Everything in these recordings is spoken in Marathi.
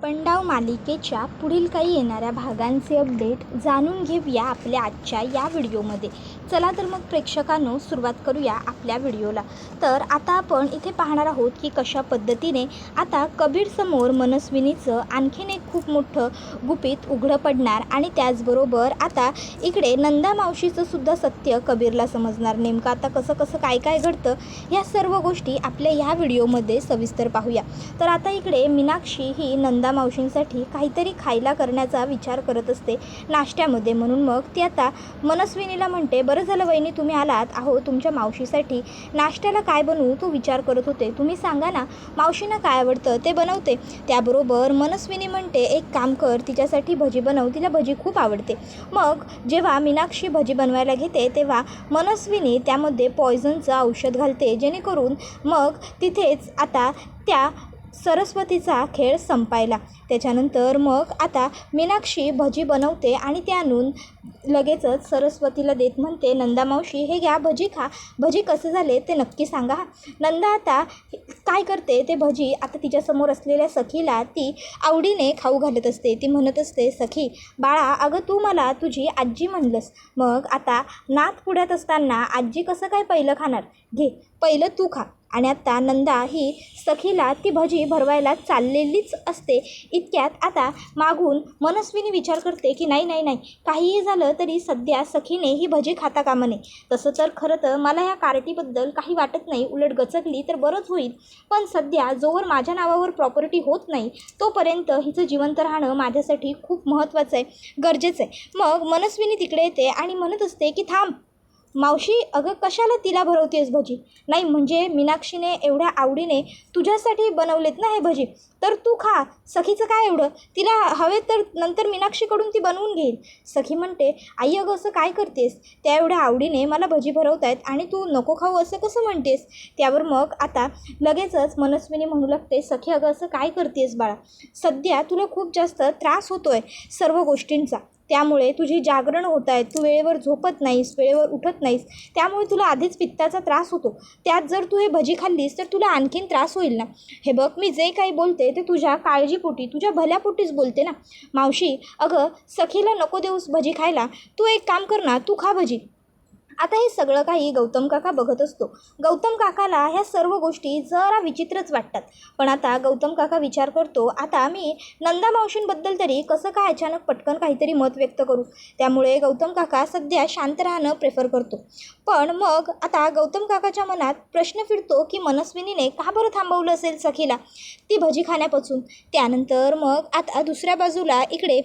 पंडाव मालिकेच्या पुढील काही येणाऱ्या भागांचे अपडेट जाणून घेऊया आपल्या आजच्या या व्हिडिओमध्ये. चला तर मग प्रेक्षकांनो सुरुवात करूया आपल्या व्हिडिओला. तर आता आपण इथे पाहणार आहोत की कशा पद्धतीने आता कबीरसमोर मनस्विनीचं आणखीन एक खूप मोठं गुपित उघडं पडणार आणि त्याचबरोबर आता इकडे नंदा मावशीचं सुद्धा सत्य कबीरला समजणार. नेमकं आता कसं काय काय घडतं ह्या सर्व गोष्टी आपल्या ह्या व्हिडिओमध्ये सविस्तर पाहूया. तर आता इकडे मीनाक्षी ही नंदा मावशींसाठी काहीतरी खायला करण्याचा विचार करत असते नाश्त्यामध्ये. म्हणून मग ती आता मनस्विनीला म्हणते, बरं झालं वहिनी तुम्ही आलात. अहो तुमच्या मावशीसाठी नाश्त्याला काय बनवू तो विचार करत होते. तुम्ही सांगा ना मावशींना काय आवडतं ते बनवते. त्याबरोबर मनस्विनी म्हणते, एक काम कर तिच्यासाठी भजी बनव, तिला भजी खूप आवडते. मग जेव्हा मीनाक्षी भजी बनवायला घेते तेव्हा मनस्विनी त्यामध्ये पॉयझनचं औषध घालते, जेणेकरून मग तिथेच आता त्या सरस्वतीचा खेळ संपायला. त्याच्यानंतर मग आता मीनाक्षी भजी बनवते आणि ते आणून लगेचच सरस्वतीला देत म्हणते, नंदा मावशी हे घ्या भजी खा. भजी कसे झाले ते नक्की सांगा. नंदा आता काय करते ते भजी आता तिच्यासमोर असलेल्या सखीला ती आवडीने खाऊ घालत असते. ती म्हणत असते, सखी बाळा अगं तू मला तुझी आजी म्हणलंस, मग आता नाथपुड्यात असताना आजी कसं काय पहिलं खाणार, घे पहिलं तू खा. आणि आता नंदा ही सखीला ती भजी भरवायला चाललेलीच असते. इतक्यात आता मागून मनस्विनी विचार करते की नाही काहीही झालं तरी सध्या सखीने ही भजी खाता कामा नये. तसं तर खरं तर मला ह्या कार्टीबद्दल काही वाटत नाही, उलट गचकली तर बरंच होईल. पण सध्या जोवर माझ्या नावावर प्रॉपर्टी होत नाही तोपर्यंत हिचं जिवंत राहणं माझ्यासाठी खूप महत्त्वाचं आहे, गरजेचं आहे. मग मनस्विनी तिकडे येते आणि म्हणत असते की थांब मावशी, अगं कशाला तिला भरवतेस भजी. नाही म्हणजे मीनाक्षीने एवढ्या आवडीने तुझ्यासाठी बनवलेत ना हे भजी, तर तू खा. सखीचं काय एवढं, तिला हवे तर नंतर मीनाक्षीकडून ती बनवून घेईल. सखी म्हणते, आई अगं असं काय करतेस, त्या एवढ्या आवडीने मला भजी भरवतायत आणि तू नको खाऊ असं कसं म्हणतेस. त्यावर मग आता लगेचच मनस्विनी म्हणू लागते, सखी अगं असं काय करतेस बाळा, सध्या तुला खूप जास्त त्रास होतोय सर्व गोष्टींचा, त्यामुळे तुझी जागरण होत आहेत, तू वेळेवर झोपत नाहीस, वेळेवर उठत नाहीस, त्यामुळे तुला आधीच पित्ताचा त्रास होतो. त्यात जर तू हे भजी खाल्लीस तर तुला आणखीन त्रास होईल ना. हे बघ मी जे काही बोलते ते तुझ्या काळजीपोटी तुझ्या भल्यापोटीच बोलते ना. मावशी अगं सखीला नको देऊस भजी खायला, तू एक काम कर ना, तू खा भजी. आता हे सगळं काही गौतम काका बघत असतो. गौतम काकाला ह्या सर्व गोष्टी जरा विचित्रच वाटतात. पण आता गौतम काका विचार करतो, आता मी नंदा मावशींबद्दल तरी कसं काय अचानक पटकन काहीतरी मत व्यक्त करू. त्यामुळे गौतम काका सध्या शांत राहणं प्रेफर करतो. पण मग आता गौतम काकाच्या मनात प्रश्न फिरतो की मनस्विनीने का बरं थांबवलं असेल सखीला ती भजी खाण्यापासून. त्यानंतर मग आता दुसऱ्या बाजूला इकडे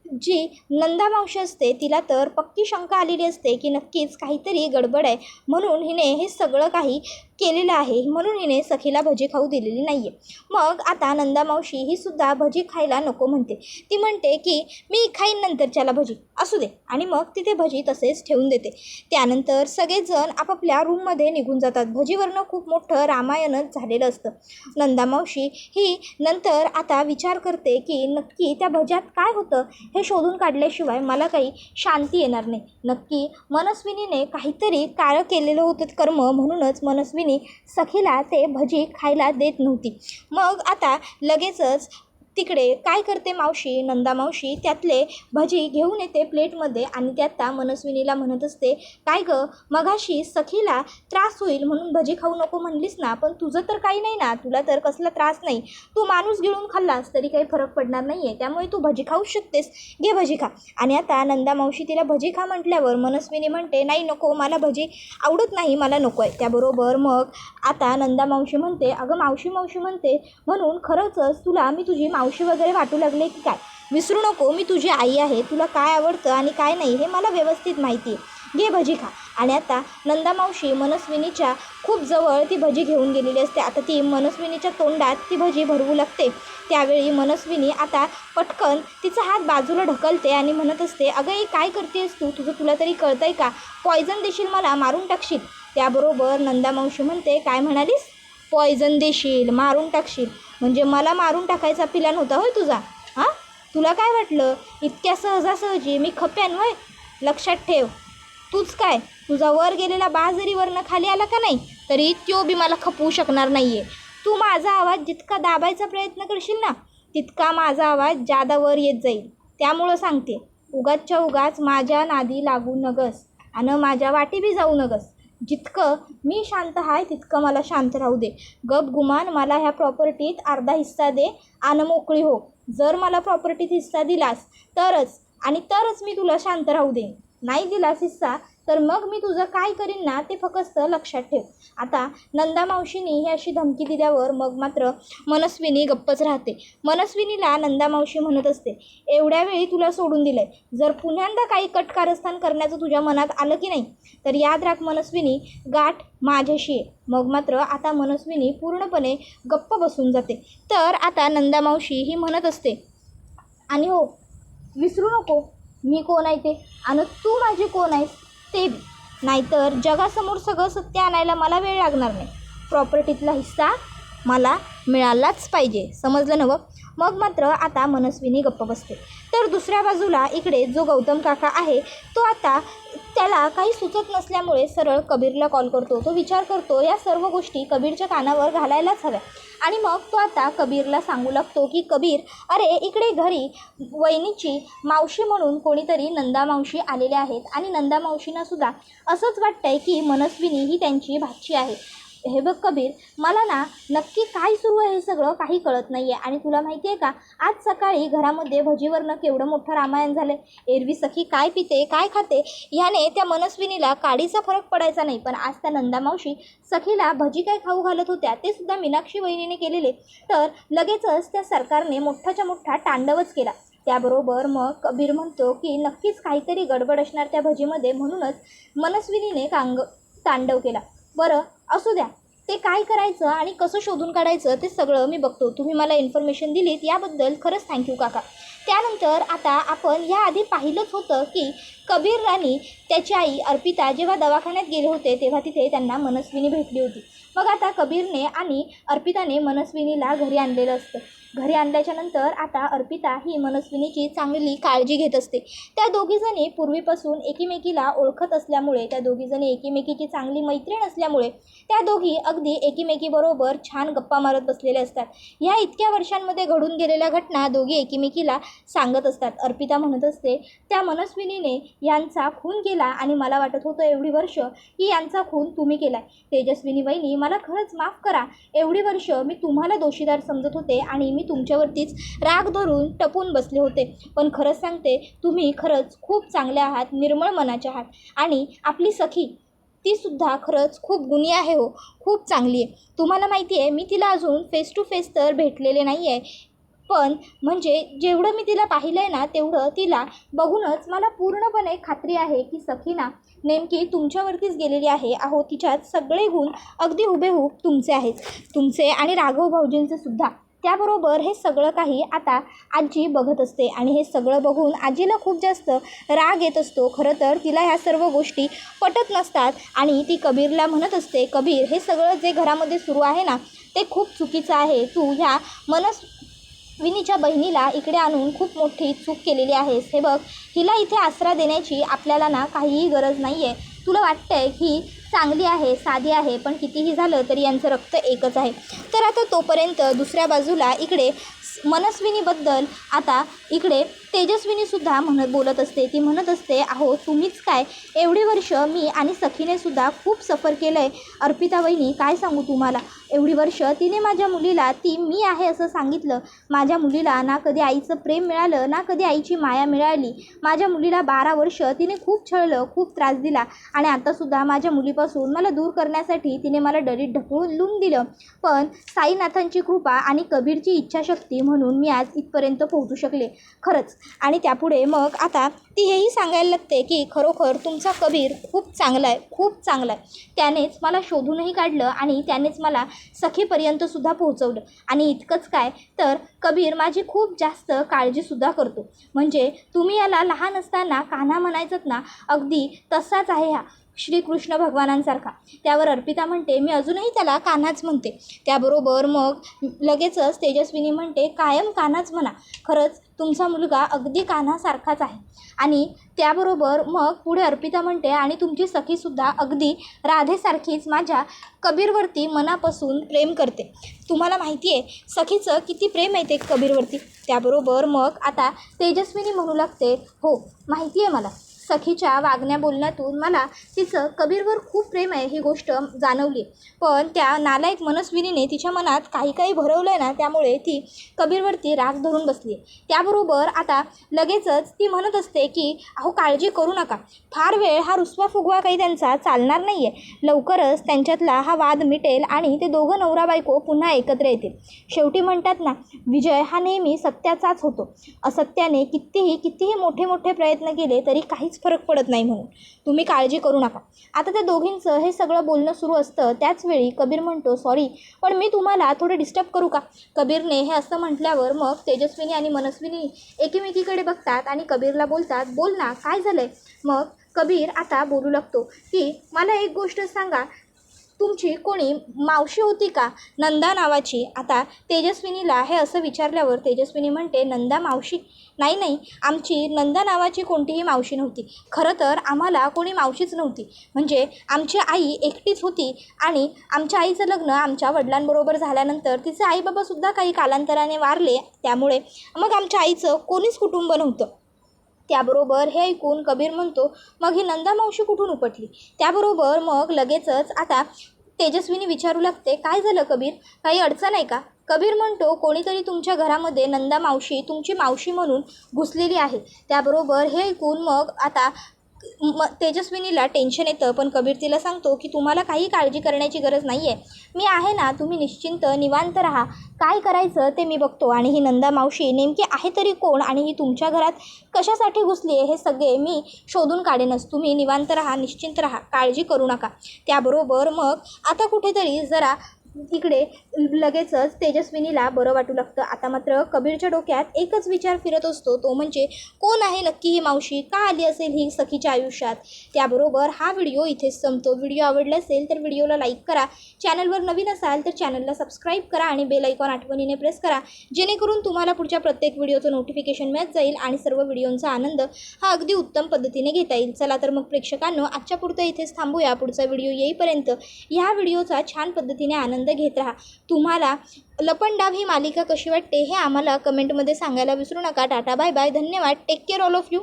जी नंदा मावशी असते तिला तर पक्की शंका आलेली असते की नक्कीच काहीतरी गडबड आहे, म्हणून हिने हे सगळं काही केलेलं आहे, म्हणून हिने सखीला भजी खाऊ दिलेली नाही आहे. मग आता नंदा मावशी ही सुद्धा भजी खायला नको म्हणते. ती म्हणते की मी खाईन नंतरच्याला भजी, असू दे, आणि मग तिथे भजी तसेच ठेवून देते. त्यानंतर सगळेजण आपापल्या रूममध्ये निघून जातात. भजीवरनं खूप मोठं रामायणच झालेलं असतं. नंदा मावशी ही नंतर आता विचार करते की नक्की त्या भज्यात काय होतं हे शोधून काढल्याशिवाय मला काही शांती येणार नाही. नक्की मनस्विनीने काहीतरी काळं केलेलं होतं कर्म, म्हणूनच मनस्विनी सखीला ते भजी खायला देत नव्हती. मग आता लगेचच तिकडे काय करते मावशी, नंदा मावशी त्यातले भजी घेऊन येते प्लेटमध्ये आणि ते आता मनस्विनीला म्हणत असते, काय गं मगाशी सखीला त्रास होईल म्हणून भजी खाऊ नको म्हणलीस ना, पण तुझं तर काही नाही ना, तुला तर कसला त्रास नाही, तू माणूस गिळून खाल्लास तरी काही फरक पडणार नाही आहे, त्यामुळे तू भजी खाऊच शकतेस, घे भजी खा. आणि आता नंदा मावशी तिला भजी खा म्हटल्यावर मनस्विनी म्हणते, नाही नको मला भजी आवडत नाही, मला नको आहे. त्याबरोबर मग आता नंदा मावशी म्हणते, अगं मावशी म्हणते म्हणून खरंच तुला मी तुझी मावशी वगैरे वाटू लागले की काय, विसरू नको मी तुझी आई आहे, तुला काय आवडतं आणि काय नाही हे मला व्यवस्थित माहिती आहे, घे भजी खा. आणि आता नंदा मावशी मनस्विनीच्या खूप जवळ ती भजी घेऊन गेलेली असते. आता ती मनस्विनीच्या तोंडात ती भजी भरवू लागते. त्यावेळी मनस्विनी आता पटकन तिचा हात बाजूला ढकलते आणि म्हणत असते, अगं हे काय करतेस तू, तुला तरी कळतंय का, पॉयझन देशील मला, मारून टाकशील. त्याबरोबर नंदा मावशी म्हणते, काय म्हणालीस, पॉयझन देशील, मारून टाकशील, म्हणजे मला मारून टाकायचा प्लॅन होता होय तुझा, हां तुला काय वाटलं इतक्या सहजासहजी मी खप्यान होय, लक्षात ठेव. तूच काय, तुझा वर गेलेला बा जरी वरनं खाली आला का नाही तरी तो बी मला खपवू शकणार नाही आहे. तू माझा आवाज जितका दाबायचा प्रयत्न करशील ना तितका माझा आवाज जादा वर येत जाईल. त्यामुळं सांगते, उगाचच्या उगाच माझ्या नादी लागू नगस आणि माझ्या वाटी बी जाऊ नगस. जितकं मी शांत आहे तितकं मला शांत राहू दे. गप गुमान मला ह्या प्रॉपर्टीत अर्धा हिस्सा दे आणि मोकळी हो. जर मला प्रॉपर्टीत हिस्सा दिलास तरच मी तुला शांत राहू देईन. नाही दिलास हिस्सा तर मग मी तुझं काय करीन ना ते फक्त लक्षात ठेव. आता नंदा मावशीने ही अशी धमकी दिल्यावर मग मात्र मनस्विनी गप्पच राहते. मनस्विनीला नंदा मावशी म्हणत असते, एवढ्या वेळी तुला सोडून दिलंय. जर पुन्यांदा काही कटकारस्थान करण्याचं तुझ्या मनात आलं की नाही तर याद राख मनस्विनी, गाठ माझ्याशी आहे. मग मात्र आता मनस्विनी पूर्णपणे गप्प बसून जाते. तर आता नंदा मावशी ही म्हणत असते, आणि हो विसरू नको मी कोण आहे ते आणि तू माझी कोण आहेस ते बी. नाहीतर जगासमोर सगळं सत्य आणायला मला वेळ लागणार नाही. प्रॉपर्टीतला हिस्सा मला मिळालाच पाहिजे, समजलं नवं. मग मात्र आता मनस्विनी गप्प बसते. तर दुसऱ्या बाजूला इकडे जो गौतम काका आहे तो आता त्याला काही सुचत नसल्यामुळे सरळ कबीरला कॉल करतो. तो विचार करतो या सर्व गोष्टी कबीरच्या कानावर घालायलाच हव्या. आणि मग तो आता कबीरला सांगू लागतो की कबीर, अरे इकडे घरी वहिनीची मावशी म्हणून कोणीतरी नंदा मावशी आलेले आहेत आणि नंदा मावशींना सुद्धा असंच वाटतंय की मनस्विनी ही त्यांची भाची आहे. हे बघ कबीर, मला ना नक्की काय सुरू आहे हे सगळं काही कळत नाही आहे. आणि तुला माहिती आहे का, आज सकाळी घरामध्ये भजीवरनं केवढं मोठं रामायण झालं. एरवी सखी काय पिते काय खाते ह्याने त्या मनस्विनीला काडीचा फरक पडायचा नाही. पण आज त्या नंदा मावशी सखीला भजी काय खाऊ घालत होत्या ते सुद्धा मीनाक्षी वहिनीने केलेले. तर लगेचच त्या सरकारने मोठाच्या मोठा तांडवच केला. त्याबरोबर मग कबीर म्हणतो की नक्कीच काहीतरी गडबड असणार त्या भजीमध्ये, म्हणूनच मनस्विनीने तांडव केला. बरं असू द्या, ते काय करायचं आणि कसं शोधून काढायचं ते सगळं मी बघतो. तुम्ही मला इन्फॉर्मेशन दिलीत याबद्दल खरंच थँक्यू काका. त्यानंतर आता आपण याआधी पाहिलंच होतं की कबीर आणि त्याची आई अर्पिता जेव्हा दवाखान्यात गेले होते तेव्हा तिथे त्यांना मनस्विनी भेटली होती. मग आता कबीरने आणि अर्पिताने मनस्विनीला घरी आणलेलं असतं. घरी आणल्याच्यानंतर आता अर्पिता ही मनस्विनीची चांगली काळजी घेत असते. त्या दोघीजणी पूर्वीपासून एकीमेकीला ओळखत असल्यामुळे, त्या दोघीजणी एकीमेकीची चांगली मैत्रीण असल्यामुळे त्या दोघी अगदी एकीमेकीबरोबर छान गप्पा मारत बसलेल्या असतात. ह्या इतक्या वर्षांमध्ये घडून गेलेल्या घटना दोघी एकीमेकीला सांगत असतात. अर्पिता म्हणत असते, त्या मनस्विनीने यांचा खून केला आणि मला वाटत होतं एवढी वर्ष की यांचा खून तुम्ही केला आहे. तेजस्विनी वहिनी मला खरंच माफ करा. एवढी वर्ष मी तुम्हाला दोषीदार समजत होते आणि मी तुमच्यावरतीच राग धरून टपून बसले होते. पण खरंच सांगते, तुम्ही खरंच खूप चांगले आहात, निर्मळ मनाचे आहात. आणि आपली सखी ती सुद्धा खरंच खूप गुणी आहे हो, खूप चांगली आहे. तुम्हाला माहिती आहे मी तिला अजून फेस टू फेस तर भेटलेले नाही आहे, पण म्हणजे जेवढं मी तिला पाहिलं आहे ना तेवढं तिला बघूनच मला पूर्णपणे खात्री आहे की सखीना नेमकी तुमच्यावरतीच गेलेली आहे. अहो तिच्यात सगळे गुण अगदी हुबेहूब तुमचे आहेत, तुमचे आणि राघव भाऊजींचे सुद्धा. त्याबरोबर हे सगळं काही आता आजी बघत असते आणि हे सगळं बघून आजीला खूप जास्त राग येत असतो. खरं तर तिला ह्या सर्व गोष्टी पटत नसतात आणि ती कबीरला म्हणत असते, कबीर हे सगळं जे घरामध्ये सुरू आहे ना ते खूप चुकीचं आहे. तू ह्या मनस्विनीच्या बहिणीला इकडे आणून खूप मोठी चूक केलेली आहेस. हे बघ, हिला इथे आसरा देण्याची आपल्याला ना काहीही गरज नाही आहे. तुला वाटतंय ही चांगली आहे, साधी आहे, पण कितीही झालं तरी यांचं रक्त एकच आहे. तर आता तोपर्यंत दुसऱ्या बाजूला इकडे मनस्विनीबद्दल आता इकडे तेजस्विनीसुद्धा बोलत असते. ती म्हणत असते, अहो तुम्हीच काय, एवढी वर्ष मी आणि सखीने सुद्धा खूप सफर केलं आहे. अर्पिता वहिनी काय सांगू तुम्हाला, एवढी वर्ष तिने माझ्या मुलीला ती मी आहे असं सांगितलं. माझ्या मुलीला ना कधी आईचं प्रेम मिळालं ना कधी आईची माया मिळाली. माझ्या मुलीला 12 वर्ष तिने खूप छळलं, खूप त्रास दिला आणि आतासुद्धा माझ्या मुलीपासून मला दूर करण्यासाठी तिने मला दरीत ढकलून दिलं. पण साईनाथांची कृपा आणि कबीरची इच्छाशक्ती म्हणून मी आज इथपर्यंत पोहोचू शकले खरंच. आणि त्यापुढे मग आता ती हेही सांगायला लागते की खरोखर तुमचा कबीर खूप चांगला आहे, खूप चांगला आहे. त्यानेच मला शोधूनही काढलं आणि त्यानेच मला सखीपर्यंतसुद्धा पोहोचवलं. आणि इतकंच काय तर कबीर माझी खूप जास्त काळजीसुद्धा करतो. म्हणजे तुम्ही याला लहान असताना कान्हा म्हणायचंत ना, अगदी तसाच आहे हा. श्रीकृष्ण भगवानांसारखा. त्यावर अर्पिता म्हणते मी अजूनही त्याला कान्हाच म्हणते. त्याबरोबर मग लगेचच तेजस्विनी म्हणते कायम कान्हाच म्हणा, खरंच तुमचा मुलगा अगदी कान्हासारखाच आहे. आणि त्याबरोबर मग पुढे अर्पिता म्हणते आणि तुमची सखीसुद्धा अगदी राधेसारखीच माझ्या कबीरवरती मनापासून प्रेम करते. तुम्हाला माहिती आहे सखीचं किती प्रेम आहे ते कबीरवरती. त्याबरोबर मग आता तेजस्विनी म्हणू लागते हो माहिती आहे मला, सखीच्या वागण्या बोलण्यातून मला तिचं कबीरवर खूप प्रेम आहे ही गोष्ट जाणवली आहे. पण त्या नालायक मनस्विनीने तिच्या मनात काही भरवलं आहे ना, त्यामुळे ती कबीरवरती राग धरून बसली आहे. त्याबरोबर आता लगेचच ती म्हणत असते की अहो काळजी करू नका, फार वेळ हा रुसवा फुगवा काही त्यांचा चालणार नाही आहे. लवकरच त्यांच्यातला हा वाद मिटेल आणि ते दोघं नवरा बायको पुन्हा एकत्र येतील. शेवटी म्हणतात ना विजय हा नेहमी सत्याचाच होतो. असत्याने कितीही मोठे प्रयत्न केले तरी काहीच फरक पडत नाही. म्हणून तुम्ही काळजी करू नका. आता त्या दोघींचं हे सगळं बोलणं सुरू असतं. त्याचवेळी कबीर म्हणतो सॉरी पण मी तुम्हाला थोडं डिस्टर्ब करू का. कबीरने हे असं म्हटल्यावर मग तेजस्विनी आणि मनस्विनी एकीमेकीकडे बघतात आणि कबीरला बोलतात बोल ना काय झालंय. मग कबीर आता बोलू लागतो की मला एक गोष्ट सांगा, तुमची कोणी मावशी होती का नंदा नावाची. आता तेजस्विनीला हे असं विचारल्यावर तेजस्विनी म्हणते नंदा मावशी नाही आमची नंदा नावाची कोणतीही मावशी नव्हती. खरं तर आम्हाला कोणी मावशीच नव्हती. म्हणजे आमची आई एकटीच होती आणि आमच्या आईचं लग्न आमच्या वडिलांबरोबर झाल्यानंतर तिचे आईबाबासुद्धा काही कालांतराने वारले. त्यामुळे मग आमच्या आईचं कोणीच कुटुंब नव्हतं. त्याबरोबर हे ऐकून कबीर म्हणतो मग ही नंदा मावशी कुठून उपटली. त्याबरोबर मग लगेचच आता तेजस्विनी विचारू लागते काय झालं कबीर, काही अडचण आहे का. कबीर म्हणतो कोणीतरी तुमच्या घरामध्ये नंदा मावशी तुमची मावशी म्हणून घुसलेली आहे. त्याबरोबर हे ऐकून मग आता तेजस्विनीला टेन्शन येतं. पण कबीर तिला सांगतो की तुम्हाला काही काळजी करण्याची गरज नाही आहे, मी आहे ना, तुम्ही निश्चिंत निवांत राहा, काय करायचं ते मी बघतो. आणि ही नंदा मावशी नेमकी आहे तरी कोण आणि ही तुमच्या घरात कशासाठी घुसली आहे हे सगळे मी शोधून काढेनच. तुम्ही निवांत राहा, निश्चिंत राहा, काळजी करू नका. त्याबरोबर मग आता कुठेतरी जरा इकडे लगेचच तेजस्विनीला बरं वाटू लागतं. आता मात्र कबीरच्या डोक्यात एकच विचार फिरत असतो, तो म्हणजे कोण आहे नक्की ही मावशी, का आली असेल ही सखीच्या आयुष्यात. त्याबरोबर हा व्हिडिओ इथेच संपतो. व्हिडिओ आवडला असेल तर व्हिडिओला लाईक करा, चॅनलवर नवीन असाल तर चॅनलला सबस्क्राईब करा आणि बेल आयकॉन आठवणीने प्रेस करा, जेणेकरून तुम्हाला पुढच्या प्रत्येक व्हिडिओचं नोटिफिकेशन मिळत जाईल आणि सर्व व्हिडिओंचा आनंद हा अगदी उत्तम पद्धतीने घेता येईल. चला तर मग प्रेक्षकांनो आजच्या पुरतं इथेच थांबूया. पुढचा व्हिडिओ येईपर्यंत ह्या व्हिडिओचा छान पद्धतीने आनंद घेत राहा. तुम्हाला लपंडाव ही मालिका कशी वाटते हे आम्हाला कमेंटमध्ये सांगायला विसरू नका. टाटा बाय बाय, धन्यवाद, take care all of you.